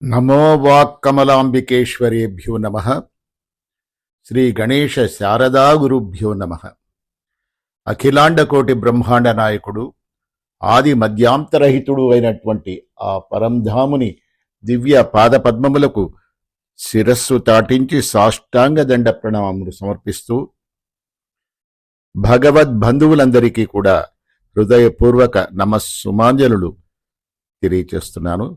నమో వాక్కమలాంబికేశ్వరేభ్యో నమ. శ్రీ గణేశ శారదా గురుభ్యో నమ. అఖిలాండకోటి బ్రహ్మాండ నాయకుడు, ఆది మధ్యాంతరహితుడు అయినటువంటి ఆ పరంధాముని దివ్య పాదపద్మములకు శిరస్సు తాటించి సాష్టాంగ దండ ప్రణామములు సమర్పిస్తూ భగవద్బంధువులందరికీ కూడా హృదయపూర్వక నమస్సుమాంజలులు తెలియచేస్తున్నాను.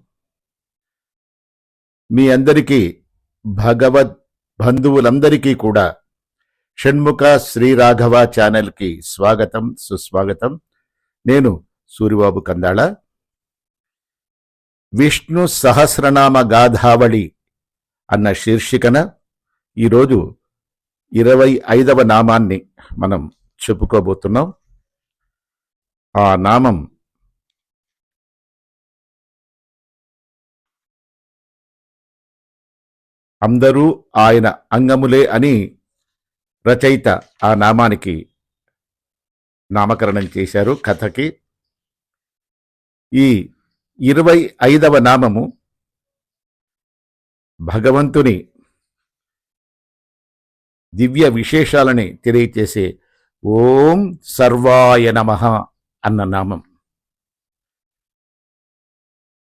మీ అందరికీ, భగవద్ బంధువులందరికీ కూడా షణ్ముఖ శ్రీరాఘవ ఛానల్కి స్వాగతం, సుస్వాగతం. నేను సూరిబాబు కందాళ. విష్ణు సహస్రనామ గాథావళి అన్న శీర్షికన ఈరోజు 25వ నామాన్ని మనం చెప్పుకోబోతున్నాం. ఆ నామం అందరూ ఆయన అంగములే అని రచయిత ఆ నామానికి నామకరణం చేశారు కథకి. ఈ 25వ నామము భగవంతుని దివ్య విశేషాలని తెలియచేసే ఓం సర్వాయ నమః అన్న నామం.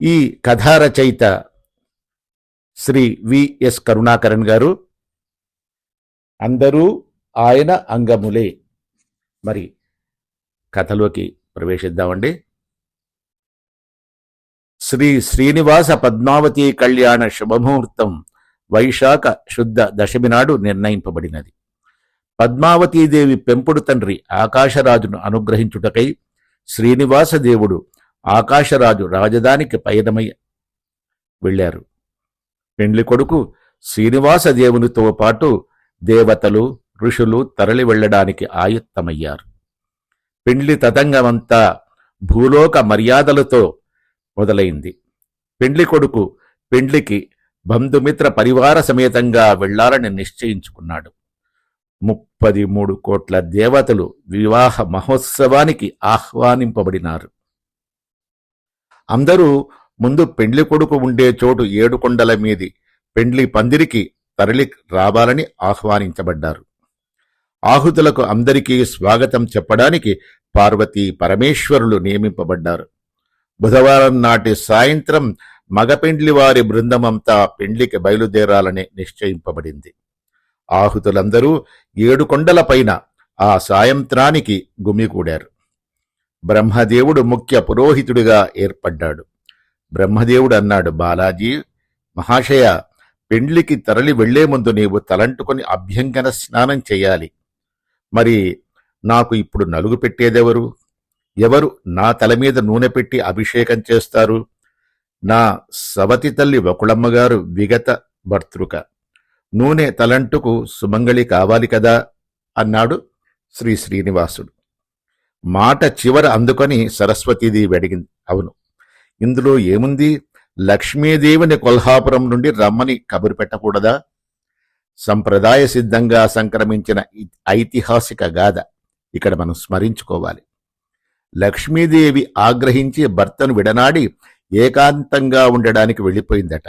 ఈ కథా రచయిత శ్రీ విఎస్ కరుణాకరన్ గారు. అందరూ ఆయన అంగములే. మరి కథలోకి ప్రవేశిద్దామండి. శ్రీ శ్రీనివాస పద్మావతి కళ్యాణ శుభముహూర్తం వైశాఖ శుద్ధ దశమి నాడు నిర్ణయింపబడినది. పద్మావతీదేవి పెంపుడు తండ్రి ఆకాశరాజును అనుగ్రహించుటకై శ్రీనివాసదేవుడు ఆకాశరాజు రాజధానికి పయనమై వెళ్ళారు. పెండ్లి కొడుకు శ్రీనివాసదేవునితో పాటు దేవతలు, ఋషులు తరలి వెళ్లడానికి ఆయుత్తమయ్యారు. పెండ్లి తతంగమంతా భూలోక మర్యాదలతో మొదలైంది. పెండ్లి కొడుకు పెండ్లికి బంధుమిత్ర పరివార సమేతంగా వెళ్లాలని నిశ్చయించుకున్నాడు. 33 కోట్ల దేవతలు వివాహ మహోత్సవానికి ఆహ్వానింపబడినారు. అందరూ ముందు పెండ్లి కొడుకు ఉండే చోటు 7 కొండల మీది పెండ్లి పందిరికి తరలి రావాలని ఆహ్వానించబడ్డారు. ఆహుతులకు అందరికీ స్వాగతం చెప్పడానికి పార్వతీ పరమేశ్వరులు నియమింపబడ్డారు. బుధవారం నాటి సాయంత్రం మగ పెండ్లి వారి బృందమంతా పెండ్లికి బయలుదేరాలని నిశ్చయింపబడింది. ఆహుతులందరూ 7 కొండల పైన ఆ సాయంత్రానికి గుమికూడారు. బ్రహ్మదేవుడు ముఖ్య పురోహితుడిగా ఏర్పడ్డాడు. బ్రహ్మదేవుడు అన్నాడు, బాలాజీ మహాశయ, పెండ్లికి తరలి వెళ్లే ముందు నీవు తలంటుకొని అభ్యంగన స్నానం చేయాలి. మరి నాకు ఇప్పుడు నలుగు పెట్టేదెవరు? ఎవరు నా తల మీద నూనె పెట్టి అభిషేకం చేస్తారు? నా సవతి తల్లి వకుళమ్మగారు విగత భర్తృక. నూనె తలంటుకు సుమంగళి కావాలి కదా అన్నాడు శ్రీ శ్రీనివాసుడు. మాట చివర అందుకొని సరస్వతీదేవి అడిగింది, అవును, ఇందులో ఏముంది? లక్ష్మీదేవిని కొల్హాపురం నుండి రమ్మని కబురు పెట్టకూడదా? సంప్రదాయ సిద్ధంగా సంక్రమించిన ఐతిహాసిక గాథ ఇక్కడ మనం స్మరించుకోవాలి. లక్ష్మీదేవి ఆగ్రహించి భర్తను విడనాడి ఏకాంతంగా ఉండడానికి వెళ్ళిపోయిందట.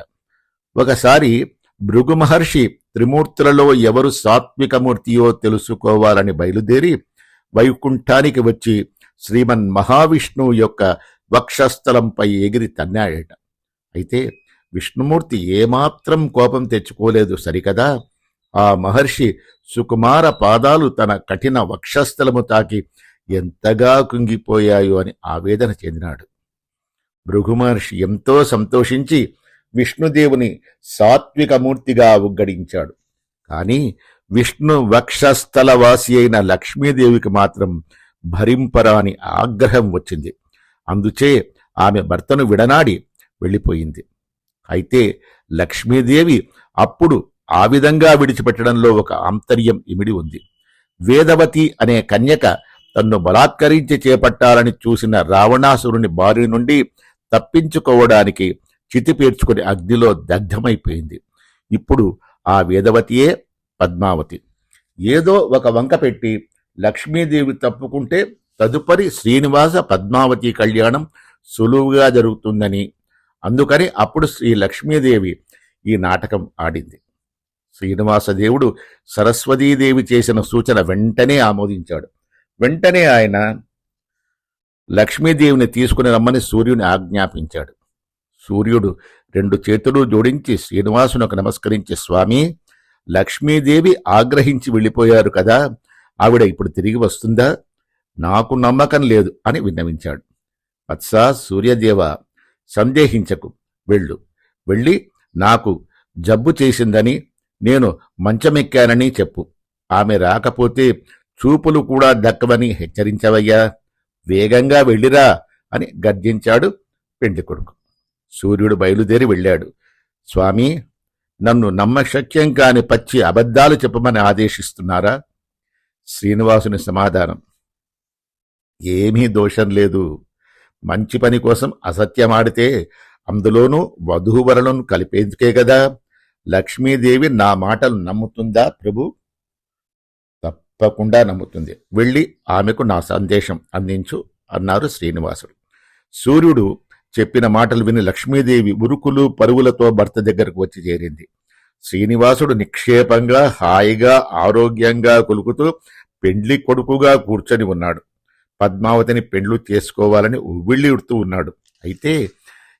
ఒకసారి భృగు మహర్షి త్రిమూర్తులలో ఎవరు సాత్వికమూర్తియో తెలుసుకోవాలని బయలుదేరి వైకుంఠానికి వచ్చి శ్రీమన్ మహావిష్ణువు యొక్క వక్షస్థలంపై ఎగిరి తన్నాడట. అయితే విష్ణుమూర్తి ఏమాత్రం కోపం తెచ్చుకోలేదు సరికదా. ఆ మహర్షి సుకుమార పాదాలు తన కఠిన వక్షస్థలము తాకి ఎంతగా కుంగిపోయాయో అని ఆవేదన చెందినాడు. భృగు మహర్షి ఎంతో సంతోషించి విష్ణుదేవుని సాత్వికమూర్తిగా ఉగ్గడించాడు. కానీ విష్ణు వక్షస్థలవాసి అయిన లక్ష్మీదేవికి మాత్రం భరింపరాని ఆగ్రహం వచ్చింది. అందుచే ఆమె భర్తను విడనాడి వెళ్ళిపోయింది. అయితే లక్ష్మీదేవి అప్పుడు ఆ విధంగా విడిచిపెట్టడంలో ఒక ఆంతర్యం ఇమిడి ఉంది. వేదవతి అనే కన్యక తన్ను బలాత్కరించి చేపట్టాలని చూసిన రావణాసురుని బారి నుండి తప్పించుకోవడానికి చితి పేర్చుకుని అగ్నిలో దగ్ధమైపోయింది. ఇప్పుడు ఆ వేదవతియే పద్మావతి. ఏదో ఒక వంక పెట్టి లక్ష్మీదేవి తప్పుకుంటే తదుపరి శ్రీనివాస పద్మావతి కళ్యాణం సులువుగా జరుగుతుందని అందుకని అప్పుడు శ్రీ లక్ష్మీదేవి ఈ నాటకం ఆడింది. శ్రీనివాసదేవుడు సరస్వతీదేవి చేసిన సూచన వెంటనే ఆమోదించాడు. వెంటనే ఆయన లక్ష్మీదేవిని తీసుకుని రమ్మని సూర్యుని ఆజ్ఞాపించాడు. సూర్యుడు 2 చేతులు జోడించి శ్రీనివాసునకు నమస్కరించి, స్వామి, లక్ష్మీదేవి ఆగ్రహించి వెళ్ళిపోయారు కదా, ఆవిడ ఇప్పుడు తిరిగి వస్తుందా? నాకు నమ్మకం లేదు అని విన్నవించాడు. వత్సా సూర్యదేవ, సందేహించకు, వెళ్ళి నాకు జబ్బు చేసిందని, నేను మంచమెక్కానని చెప్పు. ఆమె రాకపోతే చూపులు కూడా దక్కవని హెచ్చరించవయ్యా. వేగంగా వెళ్ళిరా అని గర్జించాడు పెండ్లి కొడుకు. సూర్యుడు బయలుదేరి వెళ్ళాడు. స్వామి, నన్ను నమ్మశక్యం కాని పచ్చి అబద్ధాలు చెప్పమని ఆదేశిస్తున్నారా? శ్రీనివాసుని సమాధానం, ఏమీ దోషం లేదు. మంచి పని కోసం అసత్యమాడితే అందులోనూ వధూవరులను కలిపేందుకే కదా. లక్ష్మీదేవి నా మాటలు నమ్ముతుందా ప్రభు? తప్పకుండా నమ్ముతుంది. వెళ్ళి ఆమెకు నా సందేశం అందించు అన్నారు శ్రీనివాసుడు. సూర్యుడు చెప్పిన మాటలు విని లక్ష్మీదేవి ఉరుకులు పరుగులతో భర్త దగ్గరకు వచ్చి చేరింది. శ్రీనివాసుడు నిక్షేపంగా, హాయిగా, ఆరోగ్యంగా కొలుకుతూ పెండ్లి కొడుకుగా కూర్చొని ఉన్నాడు. పద్మావతిని పెండ్లు చేసుకోవాలని ఉవ్విళ్ళిడుతూ ఉన్నాడు. అయితే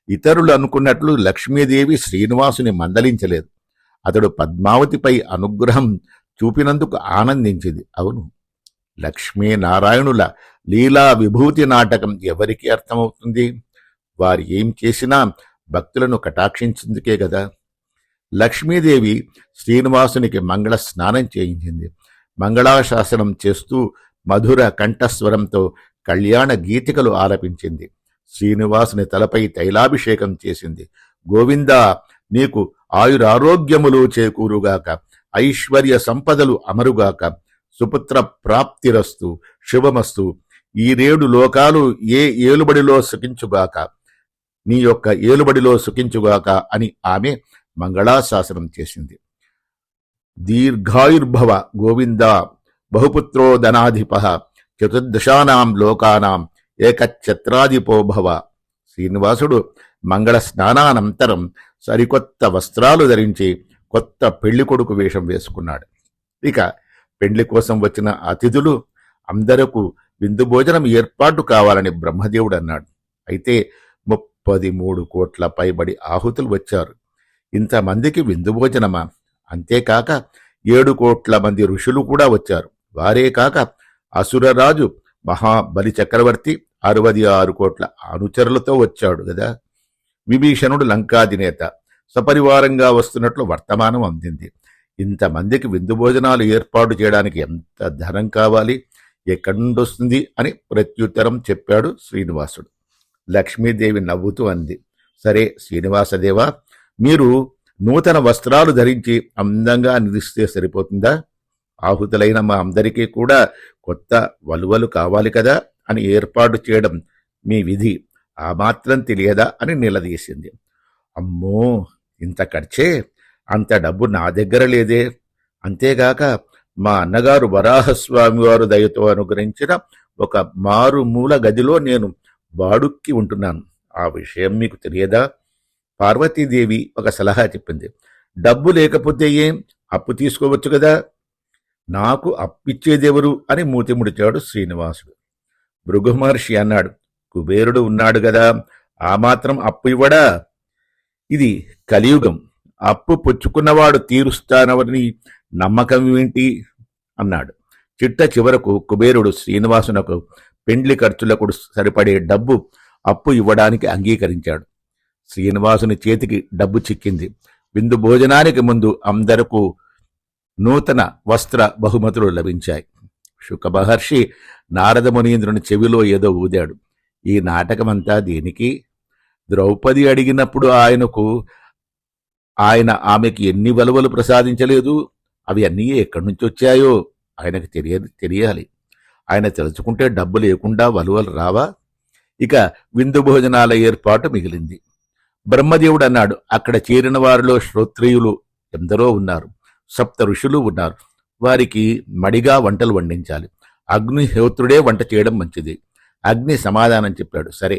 ఇతరులు అనుకున్నట్లు లక్ష్మీదేవి శ్రీనివాసుని మందలించలేదు. అతడు పద్మావతిపై అనుగ్రహం చూపినందుకు ఆనందించింది. అవును, లక్ష్మీనారాయణుల లీలా విభూతి నాటకం ఎవరికి అర్థమవుతుంది? వారు ఏం చేసినా భక్తులను కటాక్షించేందుకే కదా. లక్ష్మీదేవి శ్రీనివాసునికి మంగళ స్నానం చేయించింది. మంగళాశాసనం చేస్తూ మధుర కంఠస్వరంతో కళ్యాణ గీతికలు ఆలపించింది. శ్రీనివాసుని తలపై తైలాభిషేకం చేసింది. గోవిందా, నీకు ఆయురారోగ్యములు చేకూరుగాక, ఐశ్వర్య సంపదలు అమరుగాక, సుపుత్ర ప్రాప్తిరస్తు, శుభమస్తు, ఈ 7 లోకాలు ఏ ఏలుబడిలో సుఖించుగాక, నీ యొక్క ఏలుబడిలో సుఖించుగాక అని ఆమె మంగళాశాసనం చేసింది. దీర్ఘాయుర్భవ గోవిందా, బహుపుత్రో ధనాధిప, చతుర్దశానాం లోకానాం ఏకఛత్రాధిపో భవ. శ్రీనివాసుడు మంగళ స్నానానంతరం సరికొత్త వస్త్రాలు ధరించి కొత్త పెళ్లి కొడుకు వేషం వేసుకున్నాడు. ఇక పెండ్లి కోసం వచ్చిన అతిథులు అందరకు విందు భోజనం ఏర్పాటు కావాలని బ్రహ్మదేవుడు అన్నాడు. అయితే 33 కోట్ల పైబడి ఆహుతులు వచ్చారు. ఇంతమందికి విందు భోజనమా? అంతేకాక 7 కోట్ల మంది ఋషులు కూడా వచ్చారు. వారే కాక అసురరాజు మహాబలి చక్రవర్తి 66 కోట్ల అనుచరులతో వచ్చాడు కదా. విభీషణుడు లంకాధినేత సపరివారంగా వస్తున్నట్లు వర్తమానం అందింది. ఇంతమందికి విందు భోజనాలు ఏర్పాటు చేయడానికి ఎంత ధనం కావాలి, ఎక్కడి నుండి వస్తుంది అని ప్రత్యుత్తరం చెప్పాడు శ్రీనివాసుడు. లక్ష్మీదేవి నవ్వుతూ అంది, సరే శ్రీనివాసదేవా, మీరు నూతన వస్త్రాలు ధరించి అందంగా నిలిస్తే సరిపోతుందా? ఆహుతులైన మా అందరికీ కూడా కొత్త వలువలు కావాలి కదా అని ఏర్పాటు చేయడం మీ విధి, ఆ మాత్రం తెలియదా అని నిలదీసింది. అమ్మో, ఇంత ఖర్చే? అంత డబ్బు నా దగ్గర లేదే. అంతేగాక మా అన్నగారు వరాహస్వామి వారు దయతో అనుగ్రహించిన ఒక మారుమూల గదిలో నేను బాడుక్కి ఉంటున్నాను. ఆ విషయం మీకు తెలియదా? పార్వతీదేవి ఒక సలహా చెప్పింది. డబ్బు లేకపోతే ఏం, అప్పు తీసుకోవచ్చు కదా. నాకు అప్పిచ్చేదెవరు అని మూతి ముడిచాడు శ్రీనివాసుడు. భృగు మహర్షి అన్నాడు, కుబేరుడు ఉన్నాడు గదా, ఆ మాత్రం అప్పు ఇవ్వడా? ఇది కలియుగం, అప్పు పుచ్చుకున్నవాడు తీరుస్తానవని నమ్మకం ఏంటి అన్నాడు. చిట్ట చివరకు కుబేరుడు శ్రీనివాసునకు పెండ్లి ఖర్చులకు సరిపడే డబ్బు అప్పు ఇవ్వడానికి అంగీకరించాడు. శ్రీనివాసుని చేతికి డబ్బు చిక్కింది. విందు భోజనానికి ముందు అందరకు నూతన వస్త్ర బహుమతులు లభించాయి. శుక మహర్షి నారద మునీంద్రుని చెవిలో ఏదో ఊదాడు. ఈ నాటకమంతా దేనికి? ద్రౌపది అడిగినప్పుడు ఆయన ఆమెకి ఎన్ని వలువలు ప్రసాదించలేదు? అవి అన్నీ ఎక్కడి నుంచి వచ్చాయో ఆయనకు తెలియాలి. ఆయన తెలుసుకుంటే డబ్బు లేకుండా వలువలు రావా? ఇక విందు భోజనాల ఏర్పాటు మిగిలింది. బ్రహ్మదేవుడు అన్నాడు, అక్కడ చేరిన వారిలో శ్రోత్రియులు ఎందరో ఉన్నారు, 7 ఋషులు ఉన్నారు. వారికి మడిగా వంటలు వండించాలి. అగ్నిహోత్రుడే వంట చేయడం మంచిది. అగ్ని సమాధానం చెప్పాడు, సరే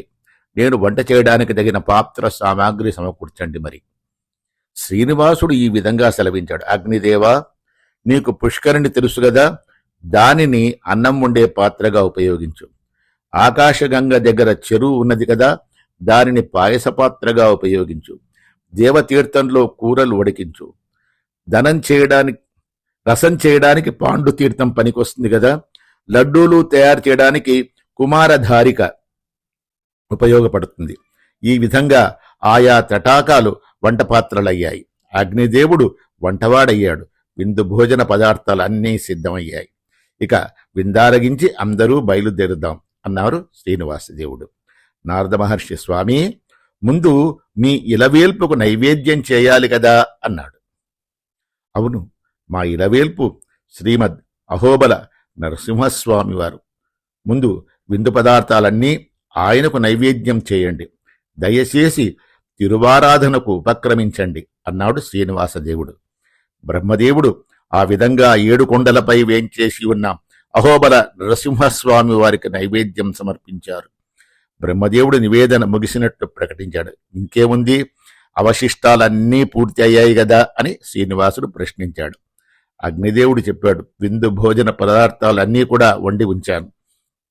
నేను వంట చేయడానికి తగిన పాత్ర సామాగ్రి సమకూర్చండి మరి. శ్రీనివాసుడు ఈ విధంగా సెలవించాడు. అగ్నిదేవా, నీకు పుష్కరిణి తెలుసు గదా, దానిని అన్నం వండే పాత్రగా ఉపయోగించు. ఆకాశగంగ దగ్గర చెరువు ఉన్నది కదా, దానిని పాయస పాత్రగా ఉపయోగించు. దేవతీర్థంలో కూరలు ఉడికించు. రసం చేయడానికి పాండు తీర్థం పనికొస్తుంది కదా, లడ్డూలు తయారు చేయడానికి కుమారధారిక ఉపయోగపడుతుంది. ఈ విధంగా ఆయా తటాకాలు వంట పాత్రలయ్యాయి. అగ్నిదేవుడు వంటవాడయ్యాడు. విందు భోజన పదార్థాలు అన్నీ సిద్ధమయ్యాయి. ఇక విందారగించి అందరూ బయలుదేరుదాం అన్నారు శ్రీనివాసదేవుడు. నారద మహర్షి, స్వామి, ముందు మీ ఇలవేల్పుకు నైవేద్యం చేయాలి కదా అన్నాడు. అవును, మా ఇలవేల్పు శ్రీమద్ అహోబల నరసింహస్వామి వారు. ముందు విందు పదార్థాలన్నీ ఆయనకు నైవేద్యం చేయండి. దయచేసి తిరువారాధనకు ఉపక్రమించండి అన్నాడు శ్రీనివాసదేవుడు. బ్రహ్మదేవుడు ఆ విధంగా 7 కొండలపై వేంచేసి ఉన్న అహోబల నరసింహస్వామి వారికి నైవేద్యం సమర్పించారు. బ్రహ్మదేవుడు నివేదన ముగిసినట్లు ప్రకటించాడు. ఇంకేముంది, అవశిష్టాలన్నీ పూర్తి అయ్యాయి గదా అని శ్రీనివాసుడు ప్రశ్నించాడు. అగ్నిదేవుడు చెప్పాడు, విందు భోజన పదార్థాలన్నీ కూడా వండి ఉంచాను.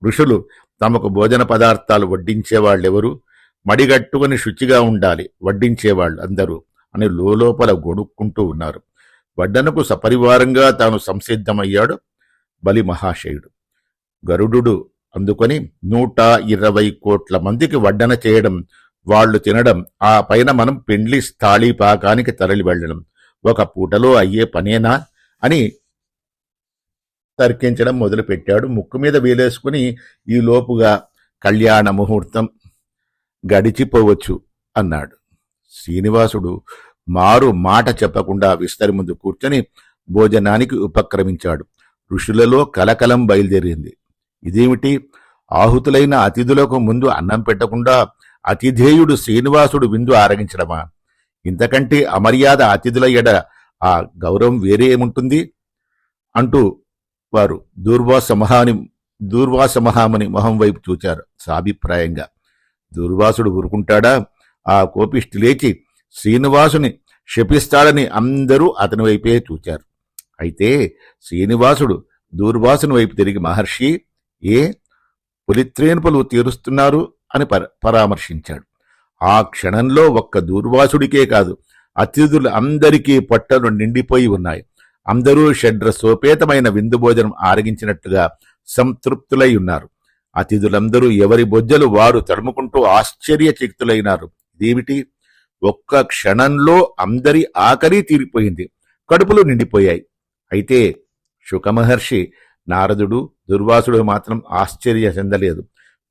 ఋషులు తమకు భోజన పదార్థాలు వడ్డించేవాళ్ళెవరు? మడిగట్టుకుని శుచిగా ఉండాలి వడ్డించేవాళ్ళు అందరూ అని లోపల గొణుక్కుంటూ ఉన్నారు. వడ్డనకు సపరివారంగా తాను సంసిద్ధమయ్యాడు బలి మహాశయుడు. గరుడు అందుకొని 120 కోట్ల మందికి వడ్డన చేయడం, వాళ్లు తినడం, ఆ పైన మనం పెండ్లి స్థాళీపాకానికి తరలి వెళ్లడం ఒక పూటలో అయ్యే పనేనా అని తర్కించడం మొదలుపెట్టాడు. ముక్కు మీద వేలేసుకుని ఈ లోపుగా కళ్యాణ ముహూర్తం గడిచిపోవచ్చు అన్నాడు. శ్రీనివాసుడు మారు మాట చెప్పకుండా విస్తరి ముందు కూర్చొని భోజనానికి ఉపక్రమించాడు. ఋషులలో కలకలం బయలుదేరింది. ఇదేమిటి, ఆహుతులైన అతిథులకు ముందు అన్నం పెట్టకుండా అతిథేయుడు శ్రీనివాసుడు విందు ఆరగించడమా? ఇంతకంటే అమర్యాద అతిథుల ఎడ ఆ గౌరవం వేరే ఏముంటుంది అంటూ వారు దూర్వాసమహాముని మొహం వైపు చూచారు సాభిప్రాయంగా. దూర్వాసుడు ఊరుకుంటాడా? ఆ కోపిష్టి లేచి శ్రీనివాసుని శపిస్తాడని అందరూ అతని వైపే చూచారు. అయితే శ్రీనివాసుడు దూర్వాసుని వైపు తిరిగి, మహర్షి, ఏ పులిత్రేన్పులు తీరుస్తున్నారు అని పరామర్శించాడు. ఆ క్షణంలో ఒక్క దూర్వాసుడికే కాదు, అతిథులు అందరికీ పొట్టలు నిండిపోయి ఉన్నాయి. అందరూ షడ్రసోపేతమైన విందు భోజనం ఆరగించినట్టుగా సంతృప్తులై ఉన్నారు. అతిథులందరూ ఎవరి బొజ్జలు వారు తడుముకుంటూ ఆశ్చర్యచకితులైనారు. ఇదేమిటి, ఒక్క క్షణంలో అందరి ఆకలి తీరిపోయింది, కడుపులు నిండిపోయాయి. అయితే శుకమహర్షి, నారదుడు, దుర్వాసుడు మాత్రం ఆశ్చర్య చెందలేదు.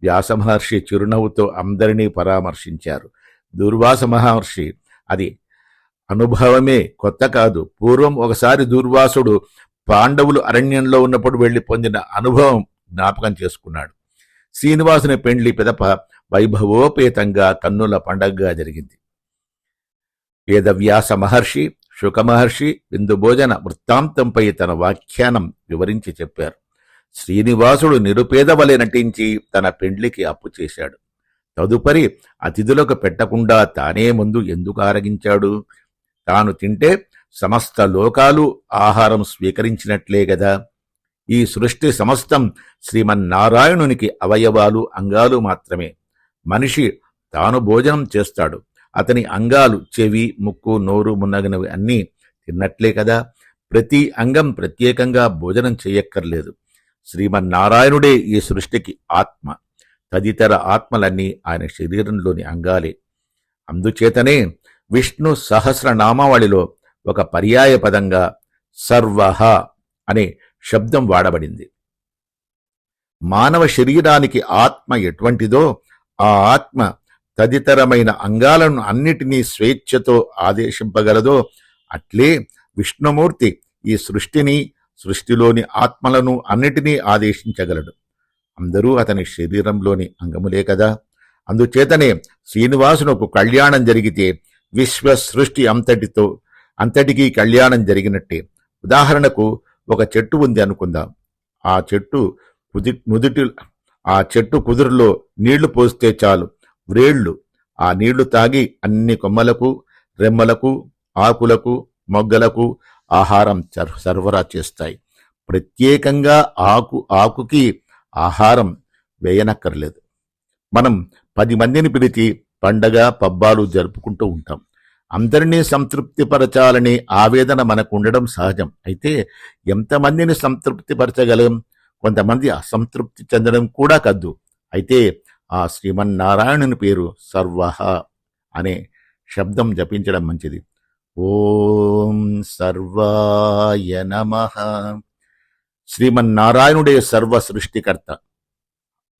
వ్యాసమహర్షి చిరునవ్వుతో అందరినీ పరామర్శించారు. దుర్వాస మహర్షి, అది అనుభవమే, కొత్త కాదు. పూర్వం ఒకసారి దుర్వాసుడు పాండవులు అరణ్యంలో ఉన్నప్పుడు వెళ్లి పొందిన అనుభవం జ్ఞాపకం చేసుకున్నాడు. శ్రీనివాసుని పెండ్లి పిదప వైభవోపేతంగా కన్నుల పండగగా జరిగింది. వేదవ్యాస మహర్షి, శుకమహర్షి విందు భోజన వృత్తాంతంపై తన వ్యాఖ్యానం వివరించి చెప్పారు. శ్రీనివాసుడు నిరుపేద వలె నటించి తన పెండ్లికి అప్పు చేశాడు. తదుపరి అతిథులకు పెట్టకుండా తానే ముందు ఎందుకు ఆరగించాడు? తాను తింటే సమస్త లోకాలు ఆహారం స్వీకరించినట్లే గదా. ఈ సృష్టి సమస్తం శ్రీమన్నారాయణునికి అవయవాలు, అంగాలు మాత్రమే. మనిషి తాను భోజనం చేస్తాడు. అతని అంగాలు చెవి, ముక్కు, నోరు మున్నగినవి అన్నీ తిన్నట్లే కదా. ప్రతి అంగం ప్రత్యేకంగా భోజనం చేయక్కర్లేదు. శ్రీమన్నారాయణుడే ఈ సృష్టికి ఆత్మ. తదితర ఆత్మలన్నీ ఆయన శరీరంలోని అంగాలే. అందుచేతనే విష్ణు సహస్రనామావళిలో ఒక పర్యాయ పదంగా సర్వహ అనే శబ్దం వాడబడింది. మానవ శరీరానికి ఆత్మ ఎటువంటిదో, ఆ ఆత్మ తదితరమైన అంగాలను అన్నిటినీ స్వేచ్ఛతో ఆదేశింపగలదో, అట్లే విష్ణుమూర్తి ఈ సృష్టిని, సృష్టిలోని ఆత్మలను అన్నిటినీ ఆదేశించగలడు. అందరూ అతని శరీరంలోని అంగములే కదా. అందుచేతనే శ్రీనివాసునకు కళ్యాణం జరిగితే విశ్వ సృష్టి అంతటికీ కళ్యాణం జరిగినట్టే. ఉదాహరణకు ఒక చెట్టు ఉంది అనుకుందాం. ఆ చెట్టు కుదురులో నీళ్లు పోస్తే చాలు, వ్రేళ్లు. ఆ నీళ్లు తాగి అన్ని కొమ్మలకు, రెమ్మలకు, ఆకులకు, మొగ్గలకు ఆహారం సరఫరా చేస్తాయి. ప్రత్యేకంగా ఆకుకి ఆహారం వేయనక్కర్లేదు. మనం 10 మందిని పిలిచి పండగ పబ్బాలు జరుపుకుంటూ ఉంటాం. అందరినీ సంతృప్తిపరచాలనే ఆవేదన మనకు ఉండడం సహజం. అయితే ఎంతమందిని సంతృప్తిపరచగలం? కొంతమంది అసంతృప్తి చెందడం కూడా కద్దు. అయితే ఆ శ్రీమన్నారాయణుని పేరు సర్వః అనే శబ్దం జపించడం మంచిది. ఓం సర్వాయ నమః. శ్రీమన్నారాయణుడే సర్వ సృష్టికర్త.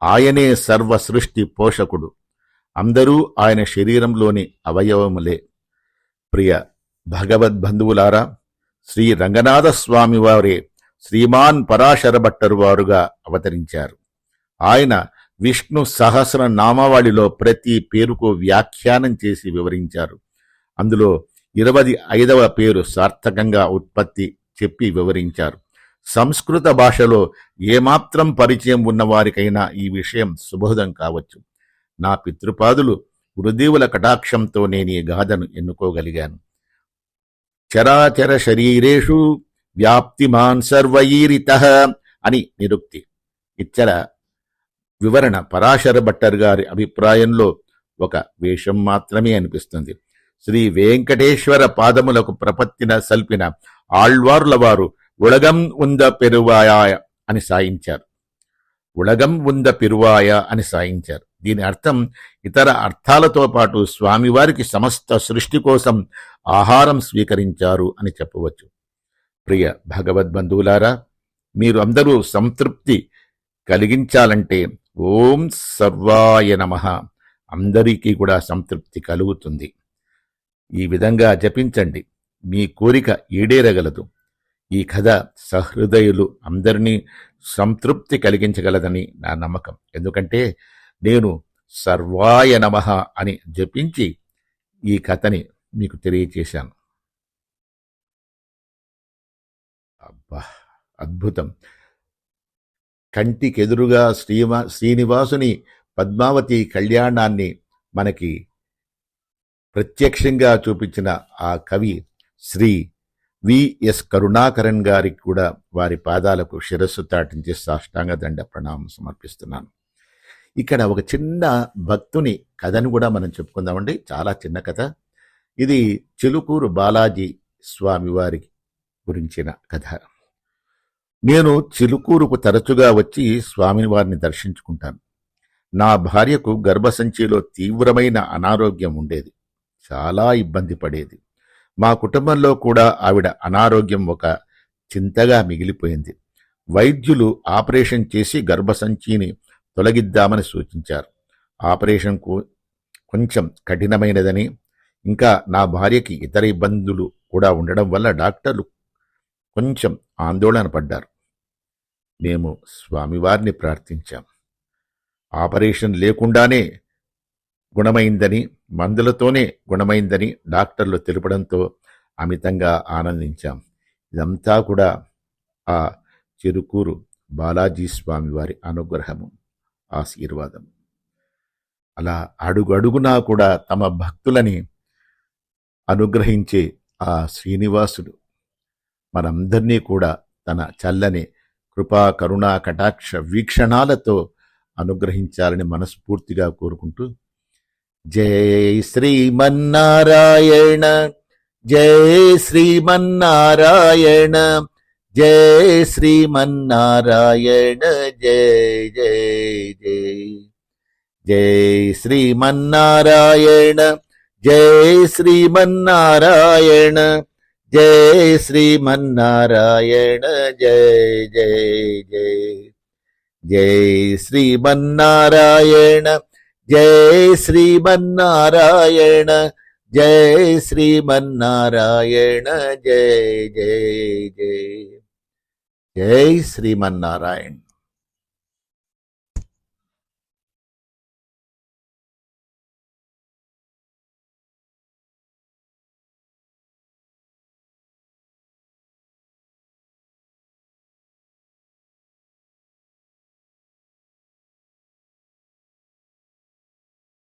ఆయనే సర్వ సృష్టి పోషకుడు. అందరూ ఆయన శరీరంలోని అవయవములే. ప్రియ భగవద్బంధువులారా, శ్రీ రంగనాథ స్వామి వారే శ్రీమాన్ పరాశర భట్టరు వారుగా అవతరించారు. ఆయన విష్ణు సహస్ర నామావళిలో ప్రతి పేరుకు వ్యాఖ్యానం చేసి వివరించారు. అందులో 25వ పేరు సార్థకంగా ఉత్పత్తి చెప్పి వివరించారు. సంస్కృత భాషలో ఏమాత్రం పరిచయం ఉన్నవారికైనా ఈ విషయం సుబోధం కావచ్చు. నా పితృపాదులు గురుదేవుల కటాక్షంతో నేను ఈ గాథను ఎన్నుకోగలిగాను. చరాచర శరీరేషు వ్యాప్తిమాన్ సర్వైరితః అని నిరుక్తి. ఇచ్చల వివరణ పరాశర భట్టర్ గారి అభిప్రాయంలో ఒక వేషం మాత్రమే అనిపిస్తుంది. శ్రీ వెంకటేశ్వర పాదములకు ప్రపత్తిన సల్పిన ఆళ్వార్ల వారు ఉలగం ఉంద పెరువాయ అని సాయించారు. ఉలగం ఉంద పెరువాయ అని సాయించారు. దీని అర్థం ఇతర అర్థాలతో పాటు స్వామివారికి సమస్త సృష్టి కోసం ఆహారం స్వీకరించారు అని చెప్పవచ్చు. ప్రియ భగవద్బంధువులారా, మీరు అందరూ సంతృప్తి కలిగించాలంటే ఓం సర్వాయ నమః అందరికీ కూడా సంతృప్తి కలుగుతుంది. ఈ విధంగా జపించండి, మీ కోరిక ఈడేరగలదు. ఈ కథ సహృదయులు అందరినీ సంతృప్తి కలిగించగలదని నా నమ్మకం. ఎందుకంటే నేను సర్వాయ నమః అని జపించి ఈ కథని మీకు తెలియచేశాను. అబ్బా, అద్భుతం! కంటికెదురుగా శ్రీనివాసుని పద్మావతి కళ్యాణాన్ని మనకి ప్రత్యక్షంగా చూపించిన ఆ కవి శ్రీ విఎస్ కరుణాకరన్ గారికి కూడా వారి పాదాలకు శిరస్సు తాటించి సాష్టాంగ దండ ప్రణామం సమర్పిస్తున్నాను. ఇక్కడ ఒక చిన్న భక్తుని కథను కూడా మనం చెప్పుకుందామండి. చాలా చిన్న కథ ఇది. చిలుకూరు బాలాజీ స్వామి వారి గురించిన కథ. నేను చిలుకూరుకు తరచుగా వచ్చి స్వామిని వారిని దర్శించుకుంటాను. నా భార్యకు గర్భసంచిలో తీవ్రమైన అనారోగ్యం ఉండేది. చాలా ఇబ్బంది పడేది. మా కుటుంబంలో కూడా ఆవిడ అనారోగ్యం ఒక చింతగా మిగిలిపోయింది. వైద్యులు ఆపరేషన్ చేసి గర్భసంచిని తొలగిద్దామని సూచించారు. ఆపరేషన్ కొంచెం కఠినమైనదని, ఇంకా నా భార్యకి ఇతర ఇబ్బందులు కూడా ఉండడం వల్ల డాక్టర్లు కొంచెం ఆందోళన పడ్డారు. మేము స్వామివారిని ప్రార్థించాం. ఆపరేషన్ లేకుండానే గుణమైందని, మందులతోనే గుణమైందని డాక్టర్లు తెలుపడంతో అమితంగా ఆనందించాం. ఇదంతా కూడా ఆ చిలుకూరు బాలాజీ స్వామి వారి అనుగ్రహము, ఆశీర్వాదం. అలా అడుగడుగునా కూడా తమ భక్తులని అనుగ్రహించే ఆ శ్రీనివాసుడు మనందరినీ కూడా తన చల్లని కృపా కరుణా కటాక్ష వీక్షణాలతో అనుగ్రహించాలని మనస్ఫూర్తిగా కోరుకుంటూ, జై శ్రీమన్నారాయణ, జై శ్రీమన్నారాయణ, జై శ్రీమన్నారాయణ, జై జై జై. జై శ్రీమన్నారాయణ, జై శ్రీమన్నారాయణ, జై శ్రీమన్నారాయణ, జై జై జై. జై శ్రీమన్నారాయణ, జై శ్రీమన్నారాయణ, జై శ్రీమన్నారాయణ, జై జై జై. జై శ్రీమన్నారాయణ.